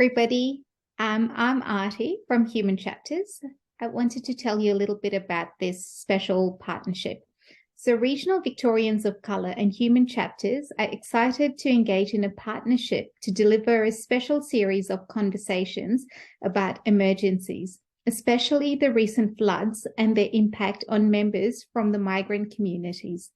everybody. I'm Artie from Human Chapters. I wanted to tell you a little bit about this special partnership. So, Regional Victorians of Colour and Human Chapters are excited to engage in a partnership to deliver a special series of conversations about emergencies, especially the recent floods and their impact on members from the migrant communities.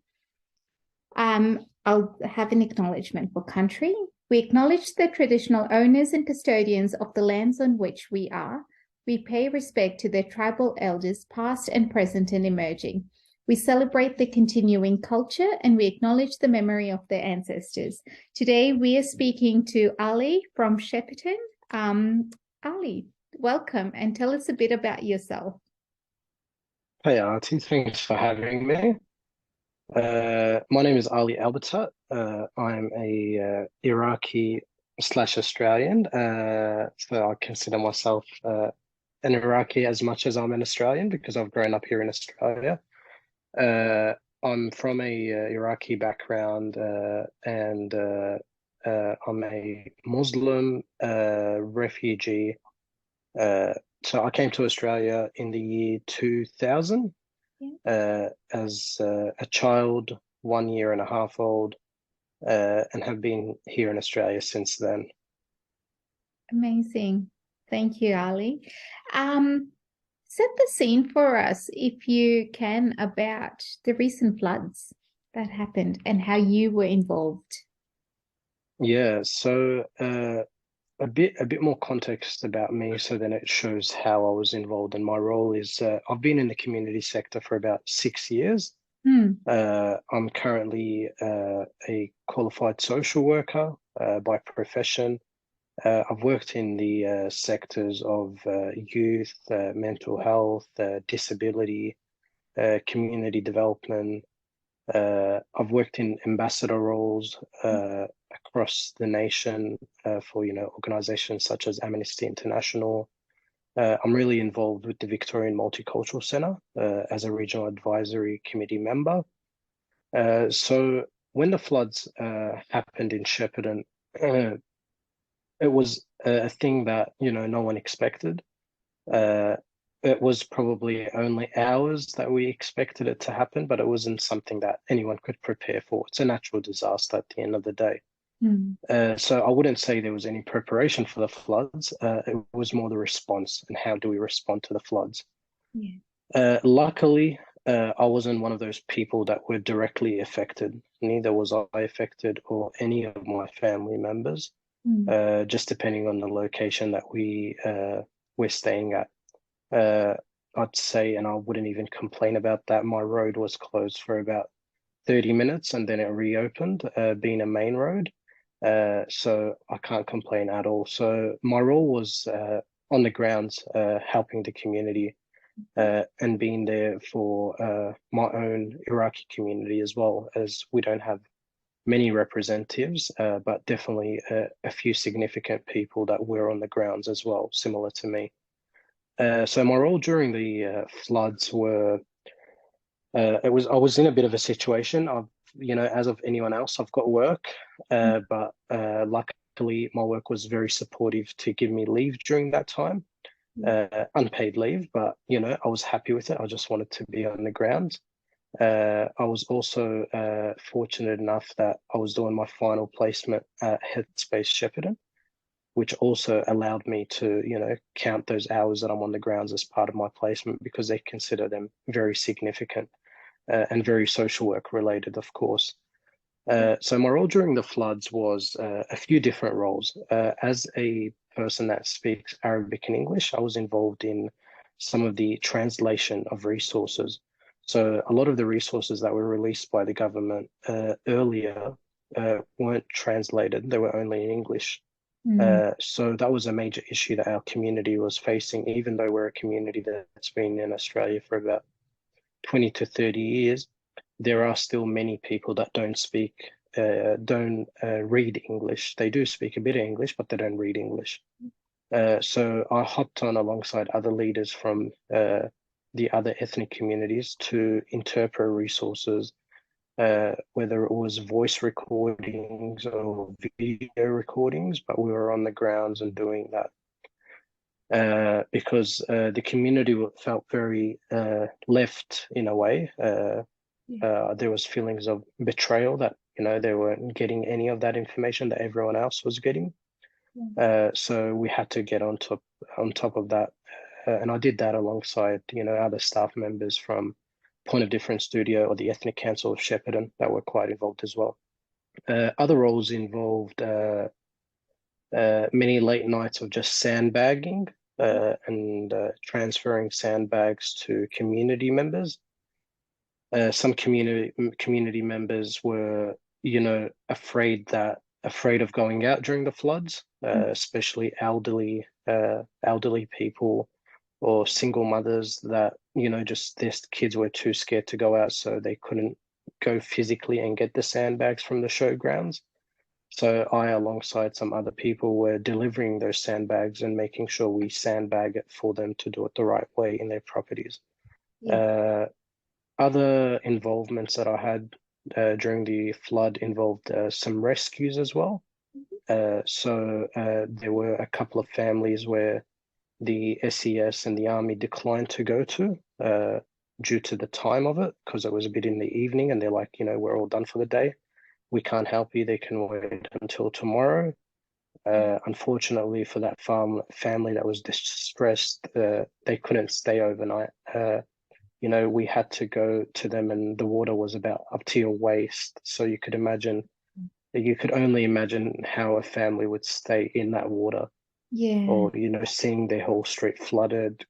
I'll have an acknowledgement for country. We acknowledge the traditional owners and custodians of the lands on which we are. We pay respect to their tribal elders, past and present and emerging. We celebrate the continuing culture and we acknowledge the memory of their ancestors. Today, we are speaking to Ali from Shepparton. Ali, welcome and tell us a bit about yourself. Hey Artie, thanks for having me. My name is Ali Albertat. I'm a Iraqi slash Australian. So I consider myself an Iraqi as much as I'm an Australian because I've grown up here in Australia. I'm from a Iraqi background and I'm a Muslim refugee. So I came to Australia in the year 2000. As a child, 1 year and a half old, and have been here in Australia since then. Amazing. Thank you, Ali. Set the scene for us, if you can, about the recent floods that happened and how you were involved. Yeah, so a bit more context about me, so then it shows how I was involved. And my role is I've been in the community sector for about 6 years. I'm currently a qualified social worker by profession. I've worked in the sectors of youth, mental health, disability, community development. I've worked in ambassador roles across the nation for organizations such as Amnesty International. I'm really involved with the Victorian Multicultural Centre as a regional advisory committee member. So when the floods happened in Shepparton, it was a thing that no one expected. It was probably only hours that we expected it to happen, but it wasn't something that anyone could prepare for. It's a natural disaster at the end of the day. So I wouldn't say there was any preparation for the floods. It was more the response and how do we respond to the floods. Luckily, I wasn't one of those people that were directly affected. Neither was I affected or any of my family members, just depending on the location that we're staying at. I'd say, and I wouldn't even complain about that, my road was closed for about 30 minutes and then it reopened, being a main road. So I can't complain at all. So my role was on the grounds, helping the community and being there for my own Iraqi community as well, as we don't have many representatives, but definitely a few significant people that were on the grounds as well, similar to me. So my role during the floods were, I was in a bit of a situation. As of anyone else, I've got work, but luckily my work was very supportive to give me leave during that time, unpaid leave. But I was happy with it. I just wanted to be on the ground. I was also fortunate enough that I was doing my final placement at Headspace Shepparton, which also allowed me to, count those hours that I'm on the grounds as part of my placement because they consider them very significant and very social work related, of course. So my role during the floods was a few different roles. As a person that speaks Arabic and English, I was involved in some of the translation of resources. So a lot of the resources that were released by the government earlier weren't translated. They were only in English. So that was a major issue that our community was facing, even though we're a community that's been in Australia for about 20 to 30 years. There are still many people that don't read English. They do speak a bit of English, but they don't read English. So I hopped on alongside other leaders from the other ethnic communities to interpret resources whether it was voice recordings or video recordings, but we were on the grounds and doing that because the community felt very left in a way. There was feelings of betrayal that, they weren't getting any of that information that everyone else was getting. So we had to get on top of that. And I did that alongside, other staff members from Point of Difference Studio or the Ethnic Council of Shepparton that were quite involved as well. Other roles involved many late nights of just sandbagging and transferring sandbags to community members. Some community members were, afraid of going out during the floods, especially elderly people or single mothers that, just their kids were too scared to go out, so they couldn't go physically and get the sandbags from the showgrounds. So I, alongside some other people, were delivering those sandbags and making sure we sandbag it for them to do it the right way in their properties. Other involvements that I had during the flood involved some rescues as well. So there were a couple of families where the SES and the Army declined to go to due to the time of it, because it was a bit in the evening and they're like, we're all done for the day. We can't help you. They can wait until tomorrow. Unfortunately for that family that was distressed, they couldn't stay overnight. We had to go to them and the water was about up to your waist. So you could only imagine how a family would stay in that water. Yeah. Or, seeing their whole street flooded,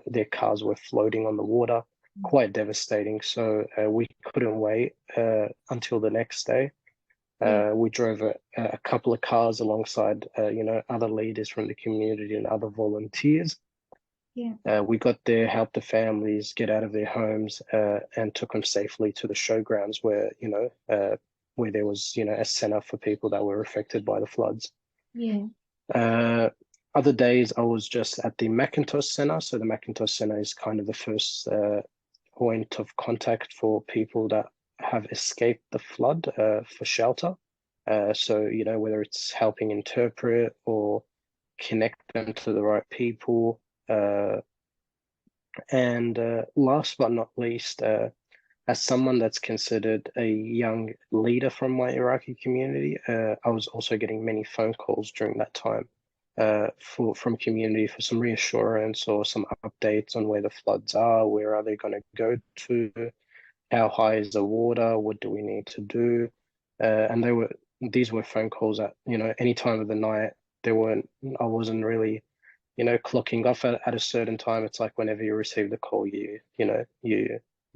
their cars were floating on the water, quite devastating. So we couldn't wait until the next day. We drove a couple of cars alongside, other leaders from the community and other volunteers. We got there, helped the families get out of their homes, and took them safely to the showgrounds where there was, a centre for people that were affected by the floods. Other days I was just at the Macintosh Centre. So the Macintosh Centre is kind of the first point of contact for people that have escaped the flood for shelter. So, whether it's helping interpret or connect them to the right people. And last but not least, as someone that's considered a young leader from my Iraqi community, I was also getting many phone calls during that time from community for some reassurance or some updates on where the floods are, where are they going to go to, how high is the water, what do we need to do, and these were phone calls at any time of the night. I wasn't really clocking off at a certain time. It's like whenever you receive the call, you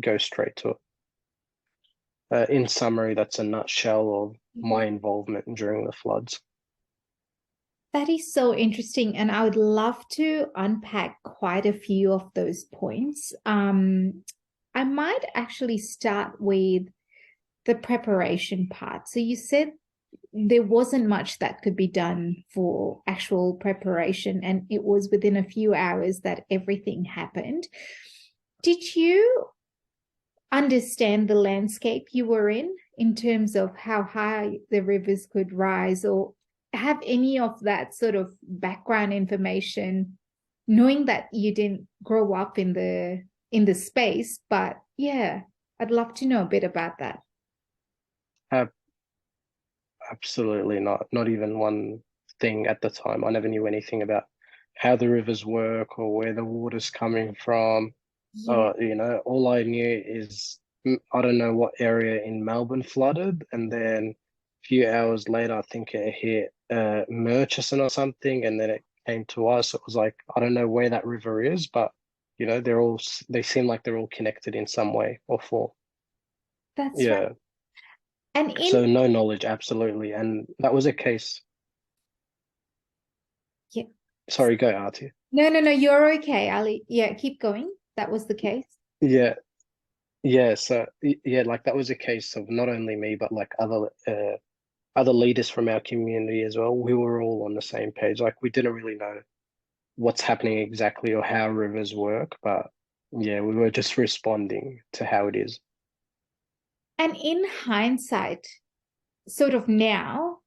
go straight to it. In summary, that's a nutshell of my involvement during the floods. That is so interesting, and I would love to unpack quite a few of those points. I might actually start with the preparation part. So you said there wasn't much that could be done for actual preparation, and it was within a few hours that everything happened. Did you understand the landscape you were in terms of how high the rivers could rise, or have any of that sort of background information, knowing that you didn't grow up in the space? But yeah, I'd love to know a bit about that. Absolutely not even one thing at the time. I never knew anything about how the rivers work or where the water's coming from. All I knew is I don't know what area in Melbourne flooded, and then a few hours later I think it hit Murchison or something, and then it came to us. It was like, I don't know where that river is, but they seem like they're all connected in some way or form. That's right. And so no knowledge, absolutely. And that was a case. Yeah. Sorry, go, Artie. No, you're okay, Ali. Yeah, keep going. That was the case. Yeah. So like that was a case of not only me, but like other leaders from our community as well. We were all on the same page. Like we didn't really know what's happening exactly or how rivers work, but yeah, we were just responding to how it is. And in hindsight, sort of now,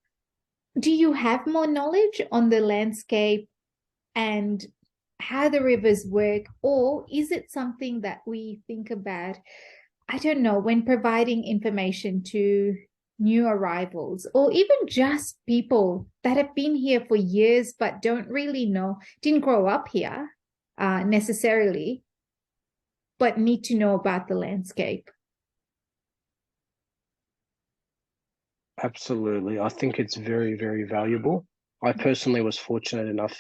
do you have more knowledge on the landscape and how the rivers work? Or is it something that we think about, I don't know, when providing information to new arrivals or even just people that have been here for years but don't really know, didn't grow up here necessarily, but need to know about the landscape? Absolutely. I think it's very, very valuable. I personally was fortunate enough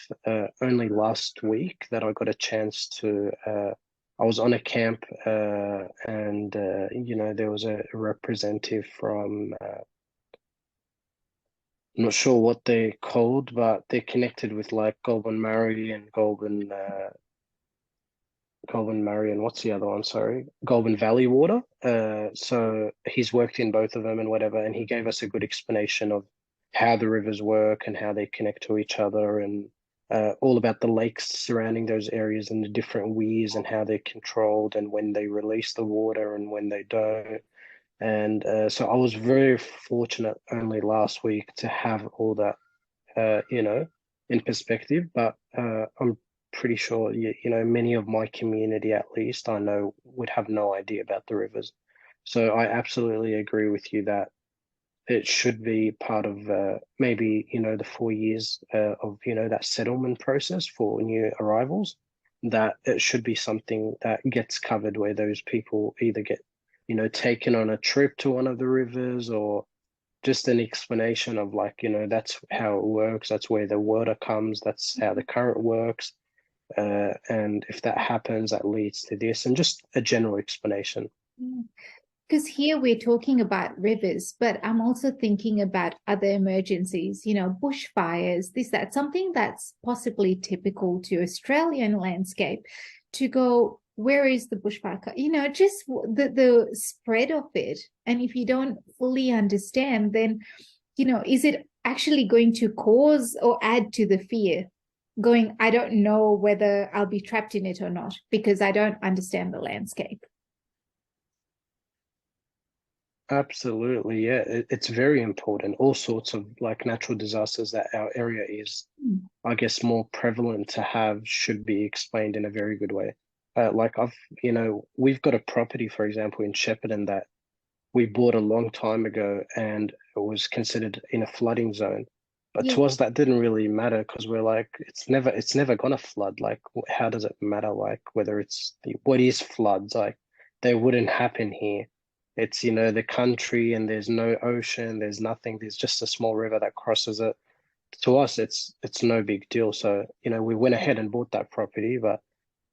only last week that I got a chance to. I was on a camp and, there was a representative from, I'm not sure what they're called, but they're connected with like Goulburn Marri and Goulburn Marri and what's the other one? Sorry, Goulburn Valley Water. So he's worked in both of them and whatever, and he gave us a good explanation of how the rivers work and how they connect to each other, and all about the lakes surrounding those areas and the different weirs and how they're controlled and when they release the water and when they don't. And so I was very fortunate only last week to have all that, in perspective. But I'm pretty sure, many of my community, at least I know, would have no idea about the rivers. So I absolutely agree with you that it should be part of maybe, the 4 years of, that settlement process for new arrivals, that it should be something that gets covered where those people either get, taken on a trip to one of the rivers, or just an explanation of like, that's how it works, that's where the water comes, that's how the current works. And if that happens, that leads to this, and just a general explanation. Because here we're talking about rivers, but I'm also thinking about other emergencies, bushfires, this, that, something that's possibly typical to Australian landscape, to go, where is the bushfire? Just the spread of it. And if you don't fully understand, then, is it actually going to cause or add to the fear? Going, I don't know whether I'll be trapped in it or not because I don't understand the landscape. Absolutely, yeah. It's very important. All sorts of like natural disasters that our area is, I guess, more prevalent to have should be explained in a very good way. Like we've got a property, for example, in Shepparton that we bought a long time ago, and it was considered in a flooding zone. But Yeah. to us, that didn't really matter because we're like, it's never gonna flood. Like, how does it matter? Like, whether what is floods? Like, they wouldn't happen here. It's, the country, and there's no ocean, there's nothing. There's just a small river that crosses it. To us, it's no big deal. So, we went ahead and bought that property, but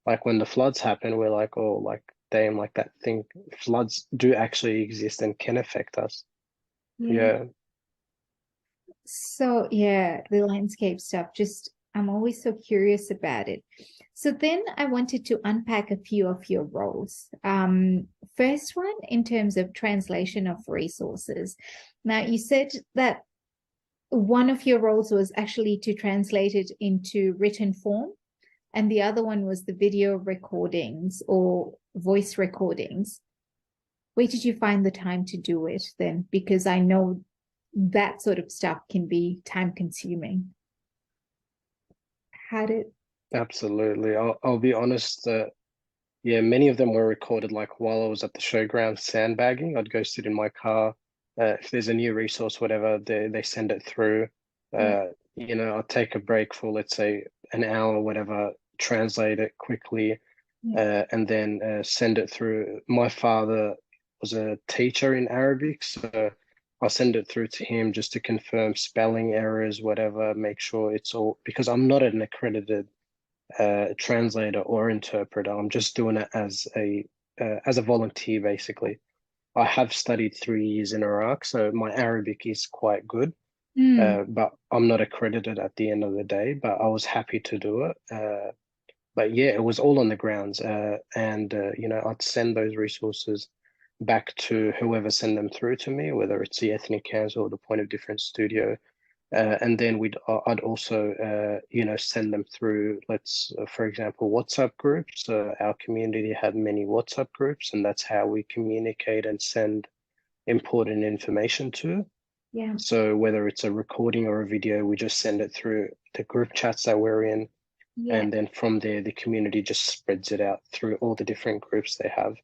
like when the floods happen, we're like, oh, like damn, like that thing, floods do actually exist and can affect us. Yeah. Yeah, So yeah, the landscape stuff, just I'm always so curious about it. So then I wanted to unpack a few of your roles. First one, in terms of translation of resources. Now you said that one of your roles was actually to translate it into written form, and the other one was the video recordings or voice recordings. Where did you find the time to do it then? Because I know that sort of stuff can be time consuming. How did absolutely. I'll be honest. Yeah, many of them were recorded like while I was at the showground sandbagging. I'd go sit in my car. If there's a new resource, whatever, they send it through. yeah, I'll take a break for, let's say, an hour, whatever, translate it quickly, yeah, and then send it through. My father was a teacher in Arabic, so I'll send it through to him just to confirm spelling errors, whatever, make sure it's all, because I'm not an accredited translator or interpreter. I'm just doing it as a volunteer, basically. I have studied 3 years in Iraq, so my Arabic is quite good, mm, but I'm not accredited at the end of the day. But I was happy to do it. But yeah, it was all on the grounds, and I'd send those resources back to whoever sent them through to me, whether it's the ethnic council or the Point of Difference studio. And then I'd also, send them through, for example, WhatsApp groups. Our community had many WhatsApp groups, and that's how we communicate and send important information to. Yeah. So whether it's a recording or a video, we just send it through the group chats that we're in. Yeah. And then from there, the community just spreads it out through all the different groups they have.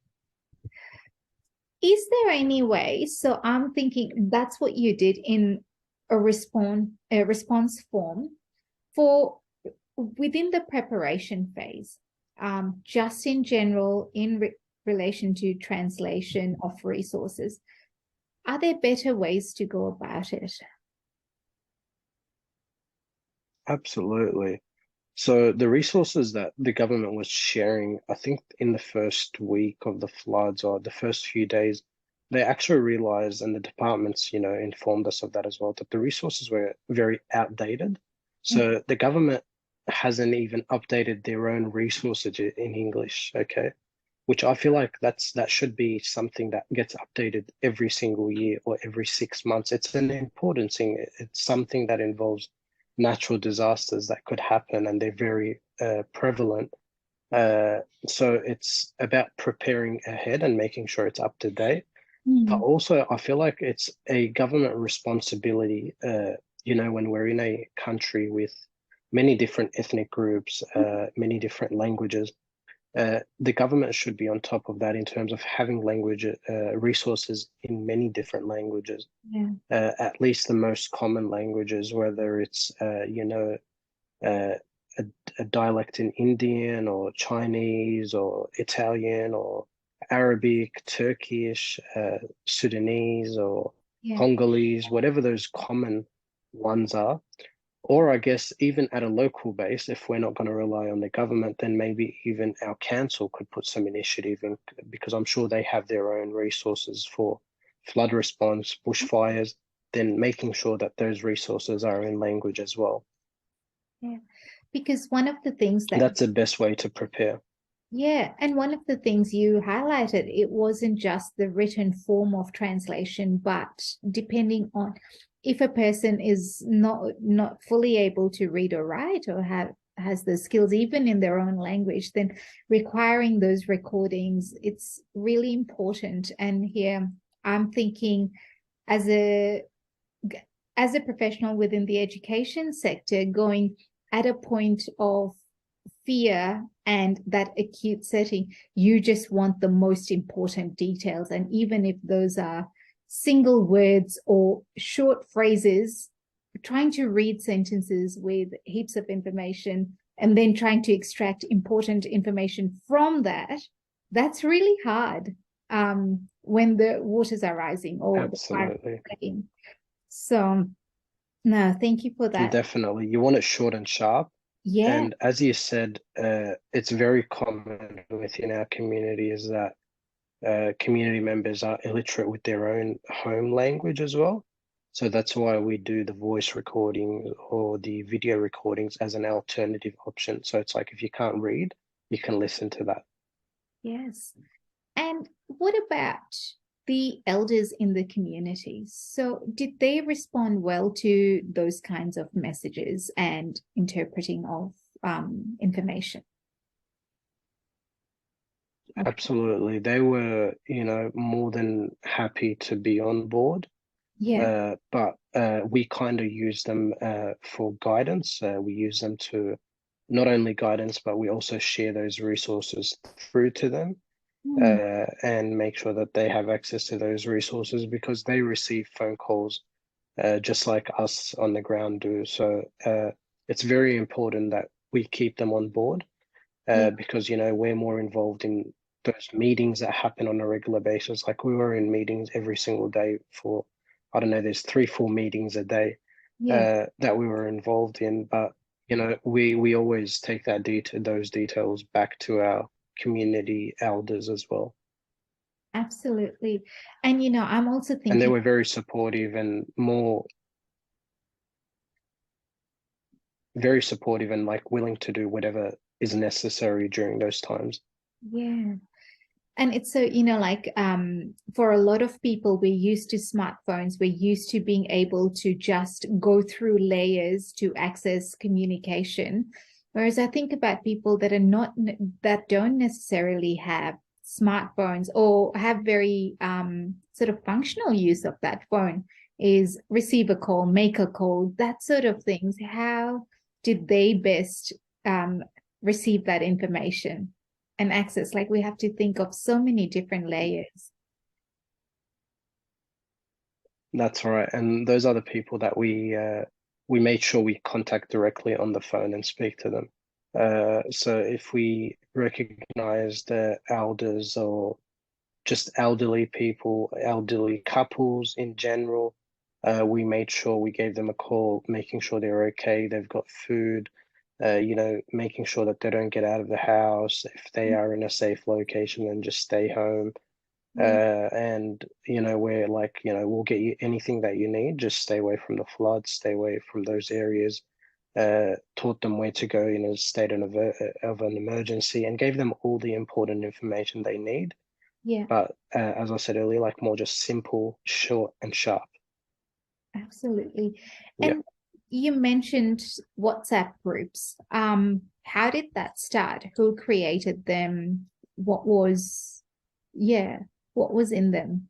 Is there any way, so I'm thinking that's what you did in a response form for within the preparation phase, just in general, in relation to translation of resources, are there better ways to go about it? Absolutely. So the resources that the government was sharing, I think in the first week of the floods or the first few days, they actually realized, and the departments, informed us of that as well, that the resources were very outdated. So the government hasn't even updated their own resources in English, okay? Which I feel like that should be something that gets updated every single year or every 6 months. It's an important thing. It's something that involves natural disasters that could happen, and they're very prevalent. So it's about preparing ahead and making sure it's up to date. But also, I feel like it's a government responsibility, when we're in a country with many different ethnic groups, many different languages, the government should be on top of that in terms of having language resources in many different languages. Yeah. At least the most common languages, whether it's a dialect in Indian or Chinese or Italian or Arabic, Turkish, Sudanese or Congolese, whatever those common ones are. Or I guess even at a local base, if we're not going to rely on the government, then maybe even our council could put some initiative in, because I'm sure they have their own resources for flood response, bushfires, then making sure that those resources are in language as well. Yeah, because one of the things that's the best way to prepare. Yeah, and one of the things you highlighted, it wasn't just the written form of translation, but depending on if a person is not fully able to read or write or has the skills even in their own language, then requiring those recordings, it's really important. And here I'm thinking as a professional within the education sector, going at a point of fear and that acute setting, you just want the most important details. And even if those are single words or short phrases, trying to read sentences with heaps of information and then trying to extract important information from that, that's really hard when the waters are rising or absolutely. So no, thank you for that. Definitely. You want it short and sharp. Yeah. And as you said, it's very common within our community is that community members are illiterate with their own home language as well. So that's why we do the voice recording or the video recordings as an alternative option. So it's like if you can't read, you can listen to that. Yes. And what about the elders in the community? So did they respond well to those kinds of messages and interpreting of information? Absolutely. They were, more than happy to be on board. Yeah. But we kind of use them for guidance. We use them to not only guidance, but we also share those resources through to them. And make sure that they have access to those resources because they receive phone calls just like us on the ground do. So it's very important that we keep them on board because, we're more involved in those meetings that happen on a regular basis. Like we were in meetings every single day for, I don't know, there's 3-4 meetings a day that we were involved in. But, we always take those details back to our community elders as well. Absolutely. And I'm also thinking, and they were very supportive and very supportive and like willing to do whatever is necessary during those times. Yeah. And it's so, for a lot of people, we're used to smartphones. We're used to being able to just go through layers to access communication. Whereas I think about people that don't necessarily have smartphones or have very sort of functional use of that phone is receive a call, make a call, that sort of things. How did they best receive that information and access? Like we have to think of so many different layers. That's right. And those are the people that we made sure we contact directly on the phone and speak to them. So if we recognized elders or just elderly people, elderly couples in general, we made sure we gave them a call, making sure they're okay, they've got food, making sure that they don't get out of the house. If they are in a safe location, then just stay home. Yeah. And we're like, we'll get you anything that you need. Just stay away from the floods, stay away from those areas. Taught them where to go in a state of an emergency, and gave them all the important information they need. Yeah. But as I said earlier, like more just simple, short, and sharp. Absolutely. Yeah. And you mentioned WhatsApp groups. How did that start? Who created them? What was, yeah, what was in them?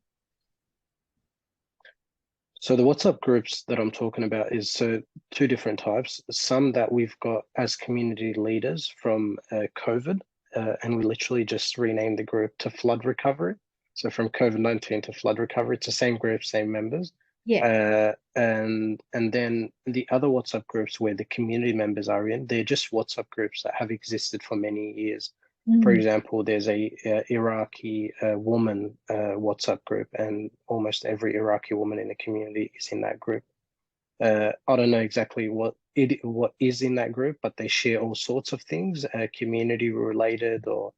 So the WhatsApp groups that I'm talking about is two different types. Some that we've got as community leaders from COVID, and we literally just renamed the group to Flood Recovery. So from COVID-19 to Flood Recovery, it's the same group, same members. Yeah. And then the other WhatsApp groups where the community members are in, they're just WhatsApp groups that have existed for many years. For example, there's a Iraqi woman WhatsApp group, and almost every Iraqi woman in the community is in that group. I don't know exactly what is in that group, but they share all sorts of things, community related or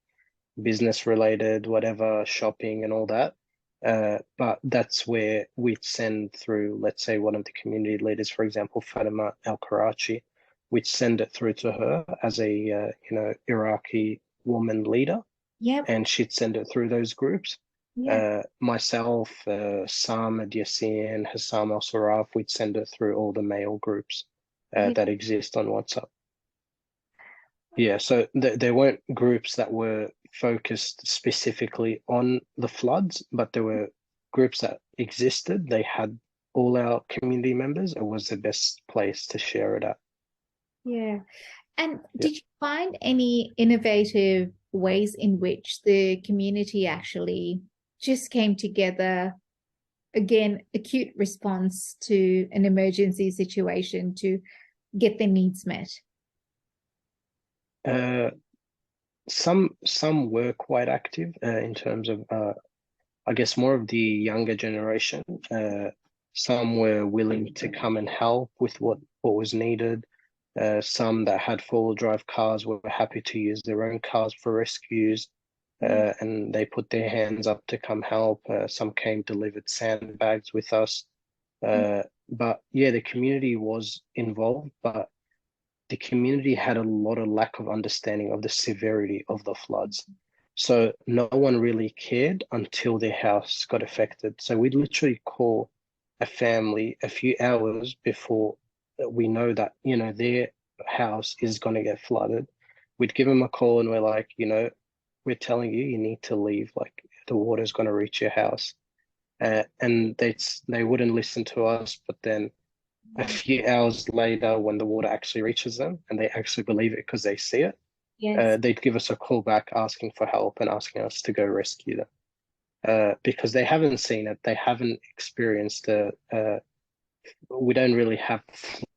business related, whatever, shopping and all that. But that's where we'd send through, let's say, one of the community leaders, for example, Fatima Al Karachi, we'd send it through to her as a Iraqi woman leader, Yep. and she'd send it through those groups. Yeah. Myself, Samad Yassin, Hassam Al Saraf, we'd send it through all the male groups Yeah. that exist on WhatsApp. Yeah, so there weren't groups that were focused specifically on the floods, but there were groups that existed. They had all our community members. It was the best place to share it at. Yeah. And Yeah. did you find any innovative ways in which the community actually just came together? Again, acute response to an emergency situation to get their needs met. Uh, some were quite active in terms of, I guess, more of the younger generation. Some were willing to come and help with what was needed. Some that had four-wheel drive cars were happy to use their own cars for rescues, and they put their hands up to come help. Some came, delivered sandbags with us. But yeah, the community was involved, but the community had a lot of lack of understanding of the severity of the floods. So no one really cared until their house got affected. So we'd literally call a family a few hours before we know that, their house is going to get flooded. We'd give them a call and we're like, we're telling you, you need to leave. Like the water's going to reach your house. And they wouldn't listen to us, but then a few hours later, when the water actually reaches them and they actually believe it because they see it, Yes. they'd give us a call back asking for help and asking us to go rescue them because they haven't seen it, they haven't experienced it. We don't really have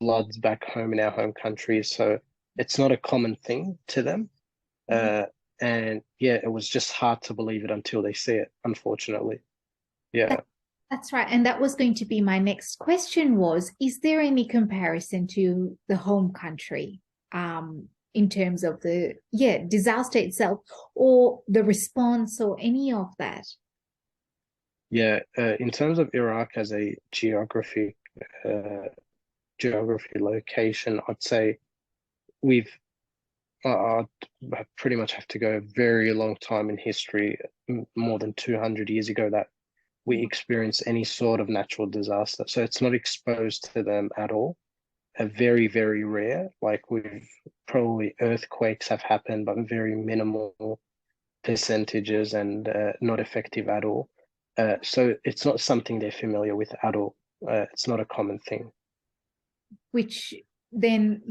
floods back home in our home countries, so it's not a common thing to them. And yeah, it was just hard to believe it until they see it, unfortunately. Yeah. That's right. And that was going to be my next question was, is there any comparison to the home country in terms of the, disaster itself or the response or any of that? Yeah, in terms of Iraq as a uh, geography location, I'd say we've I pretty much have to go a very long time in history, more than 200 years ago, that we experience any sort of natural disaster. So it's not exposed to them at all. A very, very rare. Like we've probably earthquakes have happened, but very minimal. percentages and not effective at all. So it's not something they're familiar with at all. It's not a common thing. Which then,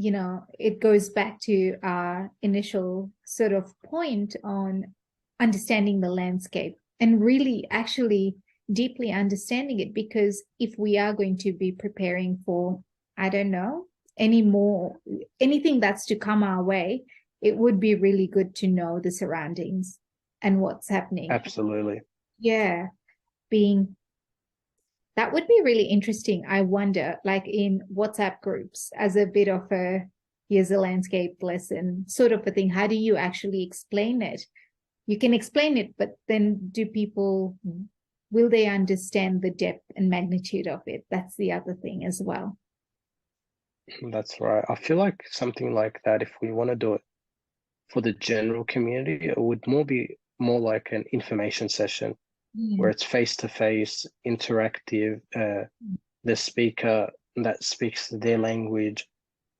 it goes back to our initial sort of point on understanding the landscape and really actually deeply understanding it. Because if we are going to be preparing for, I don't know, anything that's to come our way, it would be really good to know the surroundings and what's happening. Absolutely. Yeah. That would be really interesting. I wonder, like in WhatsApp groups, as a bit of a here's a landscape lesson sort of a thing. How do you actually explain it? You can explain it, but then will they understand the depth and magnitude of it? That's the other thing as well. That's right. I feel like something like that, if we want to do it for the general community, it would be more like an information session where it's face-to-face, interactive, the speaker that speaks their language,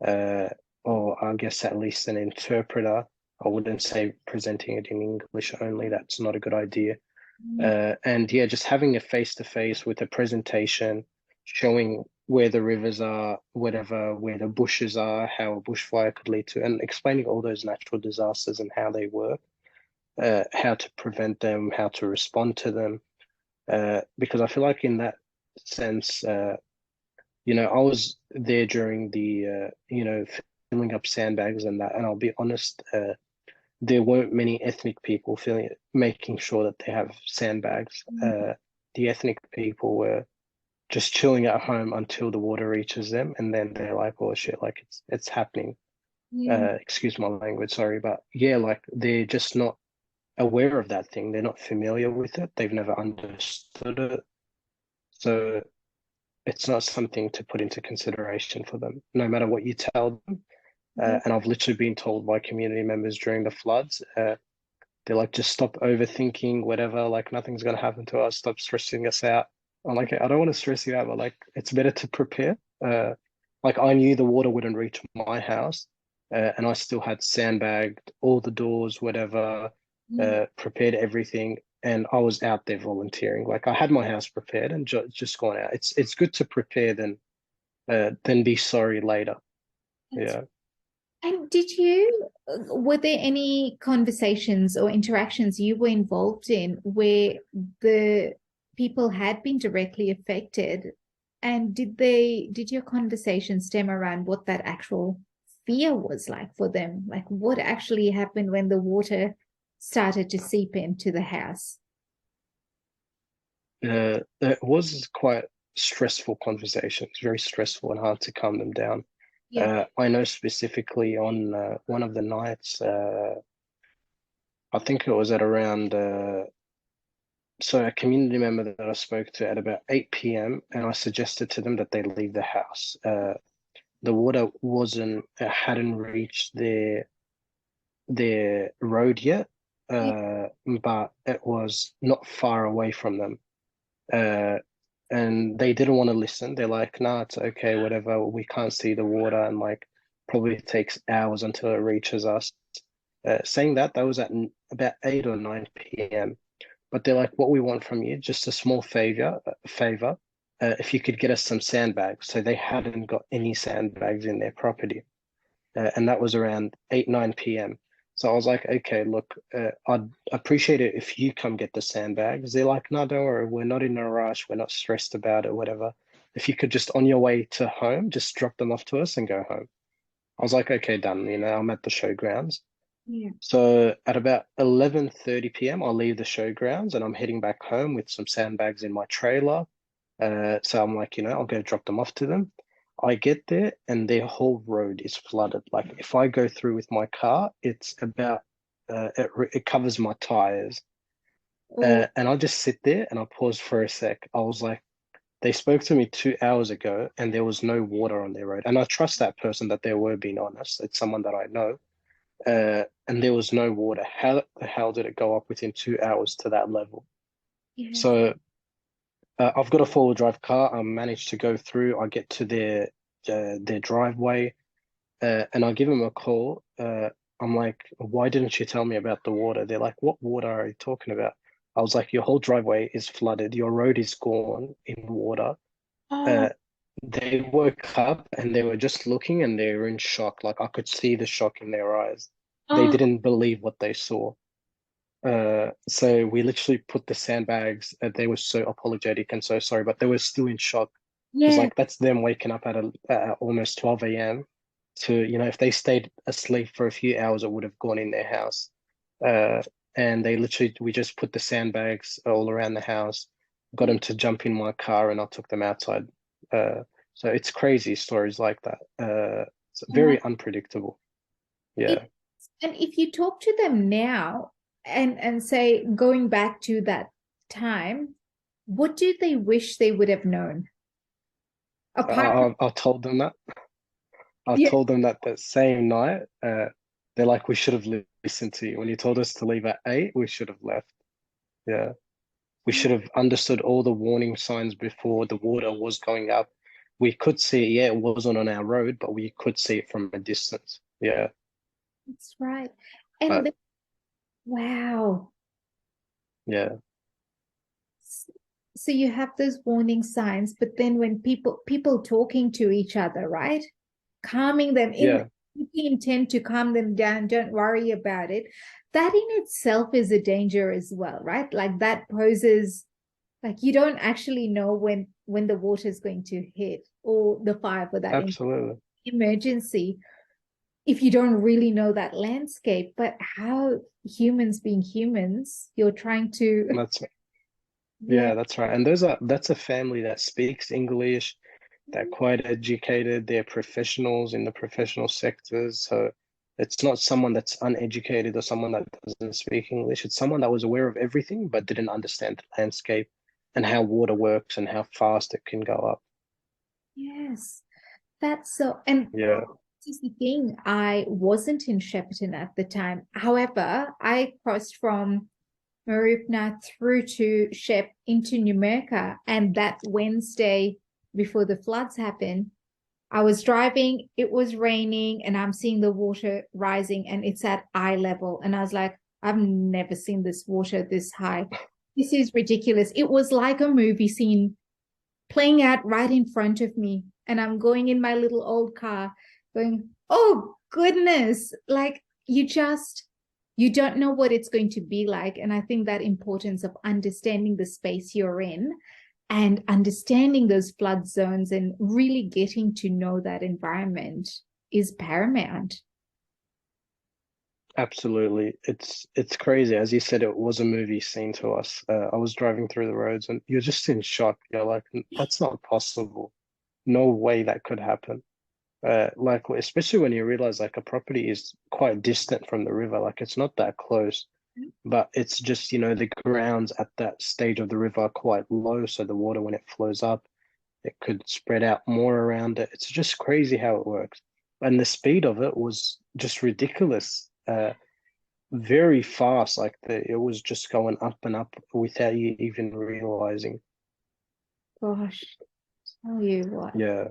or I guess at least an interpreter. I wouldn't say presenting it in English only, that's not a good idea. And yeah, just having a face-to-face with a presentation, showing where the rivers are, where the bushes are, how a bushfire could lead to, and explaining all those natural disasters and how they work, how to prevent them, how to respond to them. Because I feel like in that sense, I was there during the, filling up sandbags and that, and I'll be honest, there weren't many ethnic people making sure that they have sandbags. The ethnic people were just chilling at home until the water reaches them, and then they're like, "Oh shit!" Like it's happening. Excuse my language, sorry, but yeah, like they're just not aware of that thing. They're not familiar with it. They've never understood it. So it's not something to put into consideration for them, no matter what you tell them. And I've literally been told by community members during the floods, they're like, just stop overthinking, whatever, like nothing's going to happen to us. Stop stressing us out. I'm like, I don't want to stress you out, but like, it's better to prepare. Like I knew the water wouldn't reach my house, and I still had sandbagged all the doors, whatever, prepared everything. And I was out there volunteering. Like I had my house prepared and just gone out. It's good to prepare than be sorry later. Yeah. And were there any conversations or interactions you were involved in where the people had been directly affected? And did your conversation stem around what that actual fear was like for them? Like what actually happened when the water started to seep into the house? It was quite stressful conversations, very stressful and hard to calm them down. Yeah. I know specifically on one of the nights, I think it was at around, so a community member that I spoke to at about 8 p.m. and I suggested to them that they leave the house. The water hadn't reached their road yet, but it was not far away from them. And they didn't want to listen. They're like, nah, it's okay, whatever. We can't see the water, and like probably takes hours until it reaches us. Saying that was at about 8 or 9 p.m. But they're like, what we want from you, just a small favor, if you could get us some sandbags. So they hadn't got any sandbags in their property. And that was around 8, 9 p.m. So I was like, okay, look, I'd appreciate it if you come get the sandbags. They're like, no, don't worry, we're not in a rush, we're not stressed about it, whatever. If you could just on your way to home, just drop them off to us and go home. I was like, okay, done. I'm at the showgrounds. Yeah. So at about 11:30 p.m., I'll leave the showgrounds and I'm heading back home with some sandbags in my trailer. So I'm like, I'll go drop them off to them. I get there and their whole road is flooded. Like if I go through with my car, it's about it covers my tires. And I just sit there and I pause for a sec. I was like, they spoke to me 2 hours ago and there was no water on their road. And I trust that person that they were being honest. It's someone that I know. And there was no water. How the hell did it go up within 2 hours to that level? Yeah. So I've got a four-wheel drive car. I managed to go through. I get to their driveway, and I give them a call. I'm like, why didn't you tell me about the water? They're like, what water are you talking about? I was like, your whole driveway is flooded. Your road is gone in water. Oh, Uh, they woke up and they were just looking and they were in shock. Like I could see the shock in their eyes. They oh, didn't believe what they saw. So we literally put the sandbags. They were so apologetic and so sorry, but they were still in shock because yeah. like that's them waking up at almost 12 a.m. to, if they stayed asleep for a few hours, it would have gone in their house. Uh, and we just put the sandbags all around the house, got them to jump in my car, and I took them outside. Uh, so it's crazy stories like that. It's Yeah. very unpredictable. It, Yeah. and if you talk to them now and say going back to that time, what do they wish they would have known? Apart from, I told them that. I yeah, told them that same night. They're like, we should have listened to you. When you told us to leave at 8, we should have left. Yeah. We should have understood all the warning signs before the water was going up. We could see, yeah, it wasn't on our road, but we could see it from a distance. Yeah. that's right. And But wow. yeah, So you have those warning signs, but then when people talking to each other, right? Calming them in yeah, the intent to calm them down, don't worry about it. That in itself is a danger as well, right? Like that poses like you don't actually know when the water is going to hit or the fire for that absolutely. emergency if you don't really know that landscape. But how humans being humans, you're trying to That's yeah. Yeah, that's right. And that's a family that speaks English, they're quite educated, they're professionals in the professional sectors. So it's not someone that's uneducated or someone that doesn't speak English. It's someone that was aware of everything but didn't understand the landscape and how water works and how fast it can go up. Yes, that's so. And Yeah. this is the thing. I wasn't in Shepparton at the time. However, I crossed from Marupna through to Shep into Numurkah, and that Wednesday before the floods happened, I was driving. It was raining, and I'm seeing the water rising, and it's at eye level. And I was like, I've never seen this water this high. This is ridiculous. It was like a movie scene playing out right in front of me. And I'm going in my little old car, going, oh goodness, like you don't know what it's going to be like. And I think that importance of understanding the space you're in and understanding those flood zones and really getting to know that environment is paramount. Absolutely. It's crazy. As you said, it was a movie scene to us. I was driving through the roads and you're just in shock. You're like, that's not possible. No way that could happen. Like especially when you realize like a property is quite distant from the river, like it's not that close, but it's just, the grounds at that stage of the river are quite low, so the water when it flows up, it could spread out more around it. It's just crazy how it works. And the speed of it was just ridiculous. Very fast, like it was just going up and up without you even realizing. Gosh, tell you what. Yeah.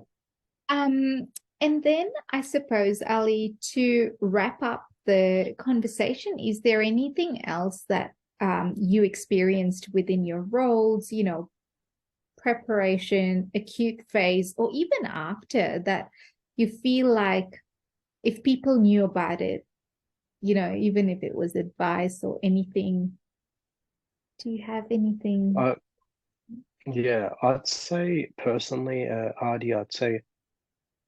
Um, and then I suppose, Ali, to wrap up the conversation, is there anything else that you experienced within your roles, preparation, acute phase, or even after that you feel like if people knew about it, even if it was advice or anything, do you have anything? Uh, yeah, I'd say personally, Adi, I'd say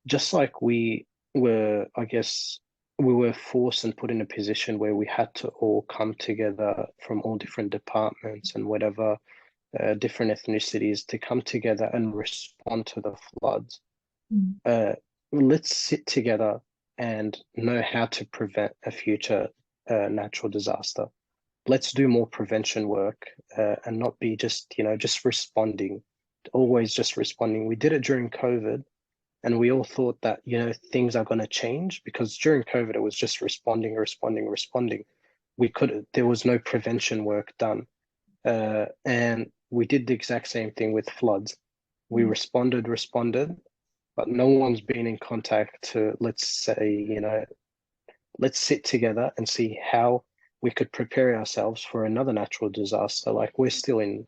just like I guess, we were forced and put in a position where we had to all come together from all different departments and whatever, different ethnicities to come together and respond to the floods. Mm. Uh, let's sit together and know how to prevent a future natural disaster. Let's do more prevention work and not be just responding, always just responding. We did it during COVID and we all thought that, things are going to change because during COVID, it was just responding, responding, responding. There was no prevention work done. And we did the exact same thing with floods. We responded, but no one's been in contact to, let's say, let's sit together and see how we could prepare ourselves for another natural disaster. Like, we're still in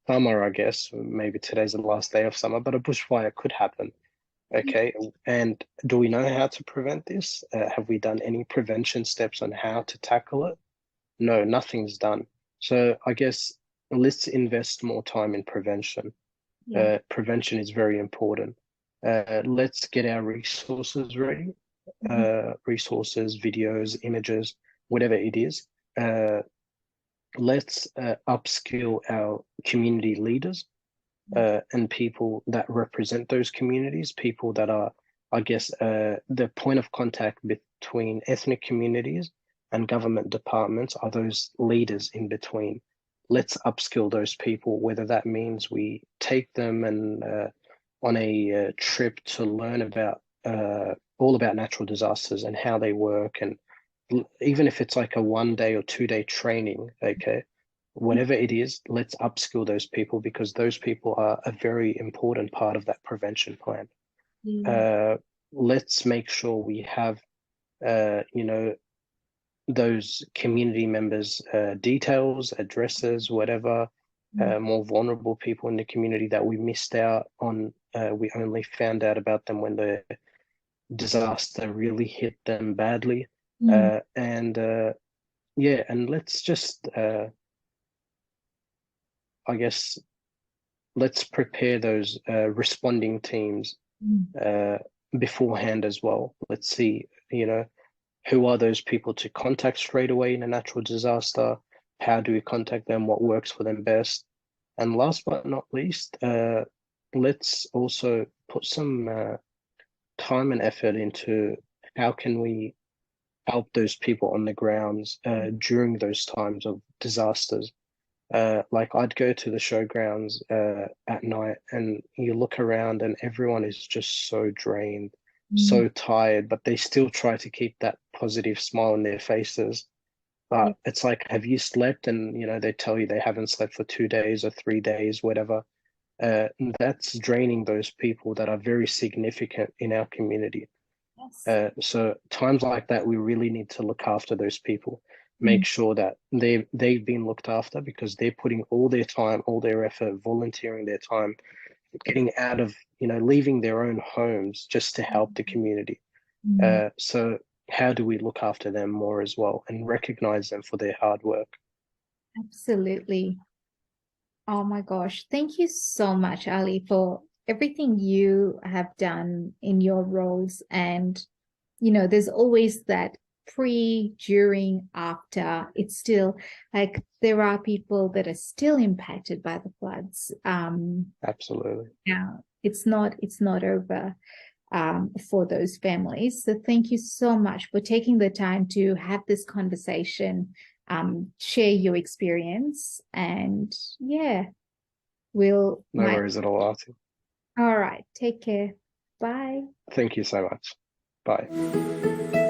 summer, I guess. Maybe today's the last day of summer, but a bushfire could happen. Okay, and do we know how to prevent this? Have we done any prevention steps on how to tackle it? No, nothing's done. So I guess let's invest more time in prevention. Yeah. Prevention is very important. Let's get our resources ready. Resources, videos, images, whatever it is. Let's upskill our community leaders and people that represent those communities, people that are, I guess, the point of contact between ethnic communities and government departments are those leaders in between. Let's upskill those people, whether that means we take them and on a trip to learn about all about natural disasters and how they work, and even if it's like a 1 day or 2 day training, okay, whatever it is, let's upskill those people, because those people are a very important part of that prevention plan. Let's make sure we have, those community members' details, addresses, whatever, more vulnerable people in the community that we missed out on. We only found out about them when the disaster really hit them badly. And let's just, I guess, let's prepare those responding teams beforehand as well. Let's see, who are those people to contact straight away in a natural disaster? How do we contact them? What works for them best? And last but not least, let's also put some time and effort into how can we help those people on the grounds during those times of disasters. Like, I'd go to the showgrounds at night, and you look around and everyone is just so drained, so tired, but they still try to keep that positive smile on their faces. But it's like, have you slept? And, they tell you they haven't slept for 2 days or 3 days, whatever. That's draining those people that are very significant in our community. So times like that, we really need to look after those people, make sure that they've been looked after, because they're putting all their time, all their effort, volunteering their time, getting out of, leaving their own homes just to help the community. So how do we look after them more as well and recognize them for their hard work? Absolutely. Oh my gosh. Thank you so much, Ali, for everything you have done in your roles. And, there's always that pre, during, after. It's still like there are people that are still impacted by the floods. Absolutely. Yeah, it's not over for those families. So thank you so much for taking the time to have this conversation, share your experience, and No worries at all, Artie. All right, take care. Bye. Thank you so much. Bye.